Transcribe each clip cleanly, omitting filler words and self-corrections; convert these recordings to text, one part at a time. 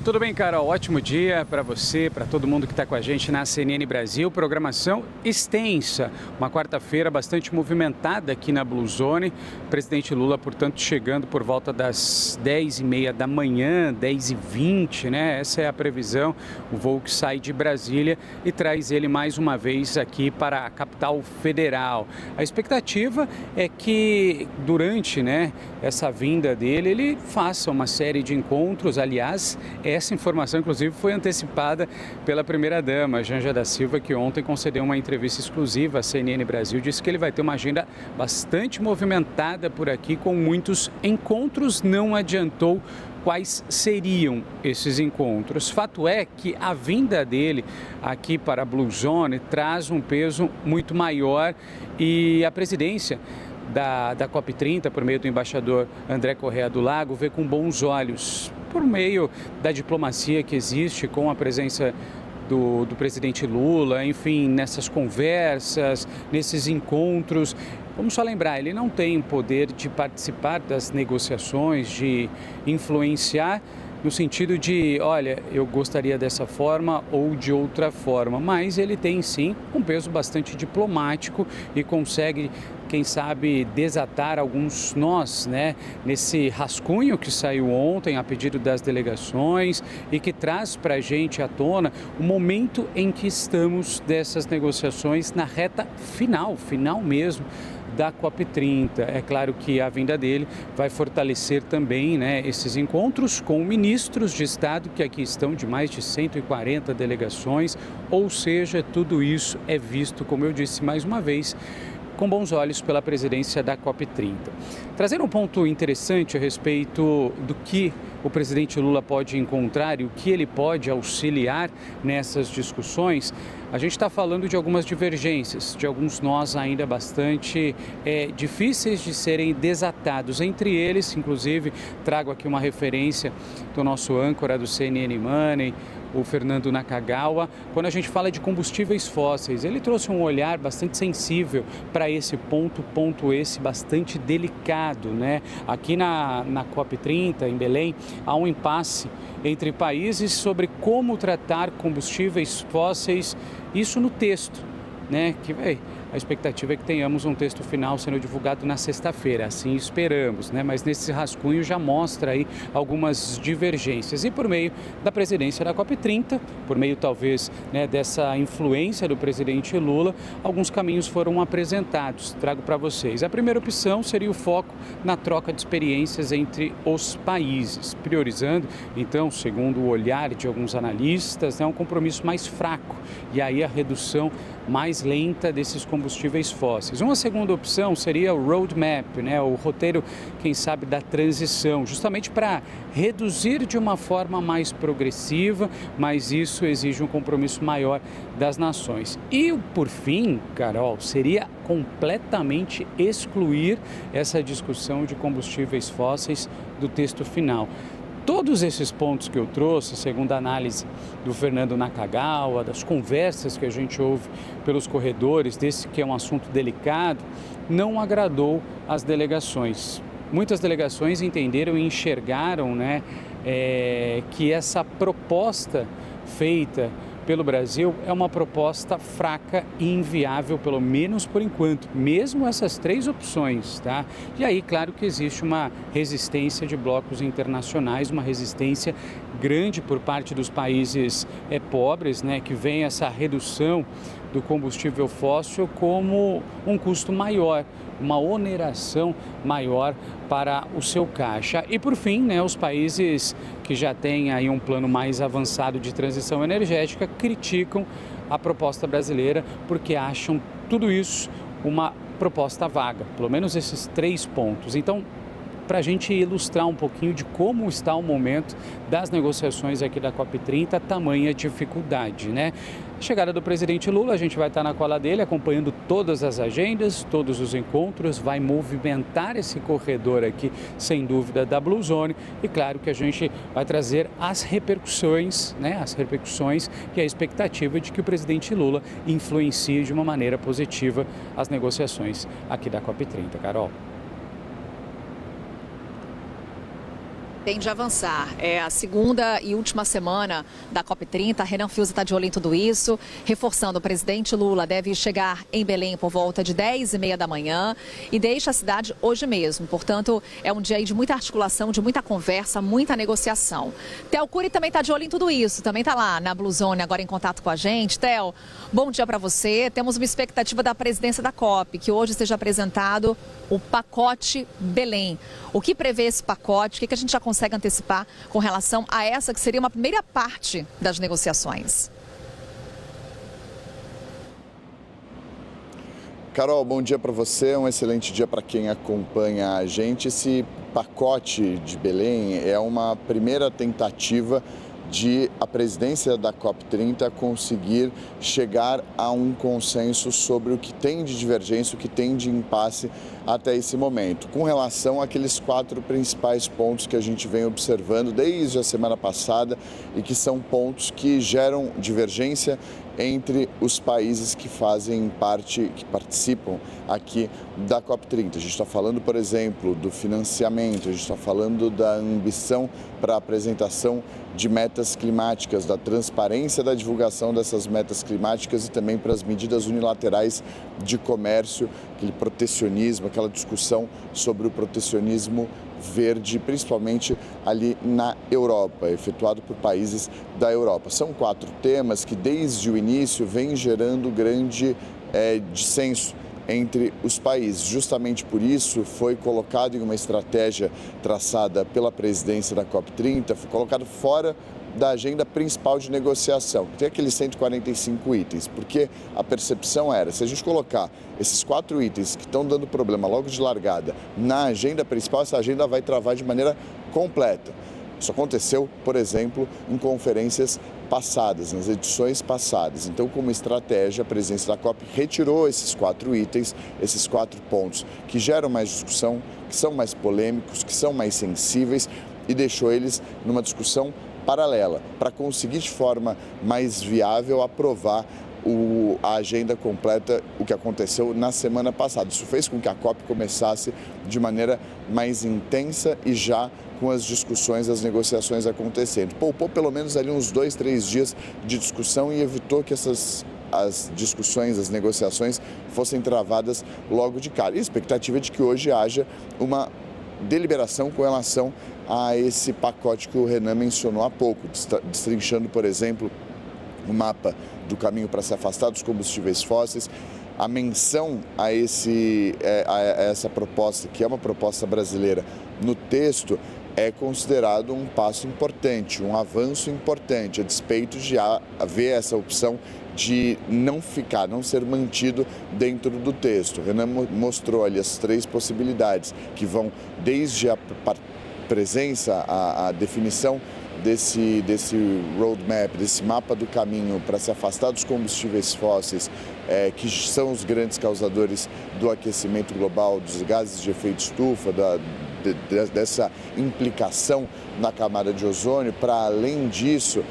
Tudo bem, Carol? Ótimo dia para você, para todo mundo que está com a gente na CNN Brasil. Programação extensa, uma quarta-feira bastante movimentada aqui na Blue Zone. O presidente Lula, portanto, chegando por volta das 10h30 da manhã, 10h20, né? Essa é a previsão. O voo que sai de Brasília e traz ele mais uma vez aqui para a capital federal. A expectativa é que durante, essa vinda dele, ele faça uma série de encontros. Aliás, essa informação, inclusive, foi antecipada pela primeira-dama, Janja da Silva, que ontem concedeu uma entrevista exclusiva à CNN Brasil. Disse que ele vai ter uma agenda bastante movimentada por aqui, com muitos encontros. Não adiantou quais seriam esses encontros. Fato é que a vinda dele aqui para a Blue Zone traz um peso muito maior e a presidência da COP30, por meio do embaixador André Correa do Lago, vê com bons olhos, por meio da diplomacia que existe com a presença do presidente Lula, enfim, nessas conversas, nesses encontros. Vamos só lembrar, ele não tem poder de participar das negociações, de influenciar no sentido de, olha, eu gostaria dessa forma ou de outra forma, mas ele tem sim um peso bastante diplomático e consegue, quem sabe, desatar alguns nós, nesse rascunho que saiu ontem a pedido das delegações e que traz para a gente à tona o momento em que estamos dessas negociações na reta final mesmo, da COP30. É claro que a vinda dele vai fortalecer também, esses encontros com ministros de Estado que aqui estão, de mais de 140 delegações, ou seja, tudo isso é visto, como eu disse mais uma vez, com bons olhos pela presidência da COP30. Trazendo um ponto interessante a respeito do que o presidente Lula pode encontrar e o que ele pode auxiliar nessas discussões, a gente está falando de algumas divergências, de alguns nós ainda bastante difíceis de serem desatados. Entre eles, inclusive, trago aqui uma referência do nosso âncora do CNN Money, o Fernando Nakagawa, quando a gente fala de combustíveis fósseis. Ele trouxe um olhar bastante sensível para esse ponto esse bastante delicado, Aqui na COP30, em Belém, há um impasse entre países sobre como tratar combustíveis fósseis, isso no texto, a expectativa é que tenhamos um texto final sendo divulgado na sexta-feira, assim esperamos, mas nesse rascunho já mostra aí algumas divergências. E por meio da presidência da COP30, por meio talvez dessa influência do presidente Lula, alguns caminhos foram apresentados. Trago para vocês. A primeira opção seria o foco na troca de experiências entre os países, priorizando, então, segundo o olhar de alguns analistas, um compromisso mais fraco e aí a redução mais lenta desses combustíveis fósseis. Uma segunda opção seria o roadmap, o roteiro, quem sabe, da transição, justamente para reduzir de uma forma mais progressiva, mas isso exige um compromisso maior das nações. E, por fim, Carol, seria completamente excluir essa discussão de combustíveis fósseis do texto final. Todos esses pontos que eu trouxe, segundo a análise do Fernando Nakagawa, das conversas que a gente ouve pelos corredores, desse que é um assunto delicado, não agradou as delegações. Muitas delegações entenderam e enxergaram que essa proposta feita pelo Brasil é uma proposta fraca e inviável, pelo menos por enquanto, mesmo essas três opções, E aí, claro que existe uma resistência de blocos internacionais, uma resistência grande por parte dos países pobres, que vem essa redução do combustível fóssil como um custo maior, uma oneração maior para o seu caixa. E por fim, os países que já têm aí um plano mais avançado de transição energética criticam a proposta brasileira porque acham tudo isso uma proposta vaga, pelo menos esses três pontos. Então, para a gente ilustrar um pouquinho de como está o momento das negociações aqui da COP30, tamanha dificuldade, A chegada do presidente Lula, a gente vai estar na cola dele, acompanhando todas as agendas, todos os encontros, vai movimentar esse corredor aqui, sem dúvida, da Blue Zone. E claro que a gente vai trazer as repercussões, e a expectativa de que o presidente Lula influencie de uma maneira positiva as negociações aqui da COP30. Carol. Tem de avançar. É a segunda e última semana da COP30. Renan Fiuza está de olho em tudo isso. Reforçando, o presidente Lula deve chegar em Belém por volta de 10h30 da manhã e deixa a cidade hoje mesmo. Portanto, é um dia aí de muita articulação, de muita conversa, muita negociação. Theo Cury também está de olho em tudo isso. Também está lá na Blue Zone agora em contato com a gente. Theo, bom dia para você. Temos uma expectativa da presidência da COP, que hoje seja apresentado o pacote Belém. O que prevê esse pacote? O que a gente já consegue antecipar com relação a essa que seria uma primeira parte das negociações? Carol, bom dia para você, um excelente dia para quem acompanha a gente. Esse pacote de Belém é uma primeira tentativa de a presidência da COP30 conseguir chegar a um consenso sobre o que tem de divergência, o que tem de impasse até esse momento, com relação àqueles 4 principais pontos que a gente vem observando desde a semana passada e que são pontos que geram divergência entre os países que fazem parte, que participam aqui da COP30. A gente está falando, por exemplo, do financiamento, a gente está falando da ambição para a apresentação de metas climáticas, da transparência da divulgação dessas metas climáticas e também para as medidas unilaterais de comércio, aquele protecionismo, aquela discussão sobre o protecionismo verde, principalmente ali na Europa, efetuado por países da Europa. São 4 temas que desde o início vêm gerando grande dissenso entre os países. Justamente por isso foi colocado em uma estratégia traçada pela presidência da COP30, foi colocado fora da agenda principal de negociação, que tem aqueles 145 itens, porque a percepção era, se a gente colocar esses 4 itens que estão dando problema logo de largada na agenda principal, essa agenda vai travar de maneira completa. Isso aconteceu, por exemplo, em conferências passadas, nas edições passadas. Então, como estratégia, a presidência da COP retirou esses 4 itens, esses 4 pontos que geram mais discussão, que são mais polêmicos, que são mais sensíveis e deixou eles numa discussão paralela, para conseguir de forma mais viável aprovar a agenda completa, o que aconteceu na semana passada. Isso fez com que a COP começasse de maneira mais intensa e já com as discussões, as negociações acontecendo. Poupou pelo menos ali uns 2, 3 dias de discussão e evitou que as discussões, as negociações fossem travadas logo de cara. E a expectativa é de que hoje haja uma deliberação com relação a esse pacote que o Renan mencionou há pouco, destrinchando, por exemplo, o mapa do caminho para se afastar dos combustíveis fósseis, a menção a essa proposta, que é uma proposta brasileira, no texto, é considerado um passo importante, um avanço importante, a despeito de haver essa opção de não ser mantido dentro do texto. Renan mostrou ali as 3 possibilidades, que vão desde a presença, a definição desse roadmap, desse mapa do caminho para se afastar dos combustíveis fósseis, que são os grandes causadores do aquecimento global, dos gases de efeito estufa, dessa implicação na camada de ozônio. Para além disso,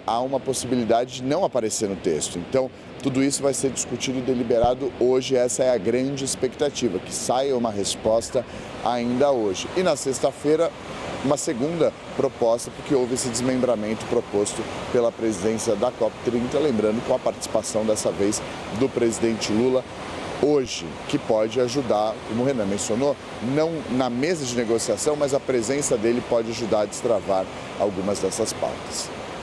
há uma possibilidade de não aparecer no texto. Então, tudo isso vai ser discutido e deliberado hoje. Essa é a grande expectativa, que saia uma resposta ainda hoje. E na sexta-feira, uma segunda proposta, porque houve esse desmembramento proposto pela presidência da COP30, lembrando com a participação dessa vez do presidente Lula hoje, que pode ajudar, como o Renan mencionou, não na mesa de negociação, mas a presença dele pode ajudar a destravar algumas dessas pautas.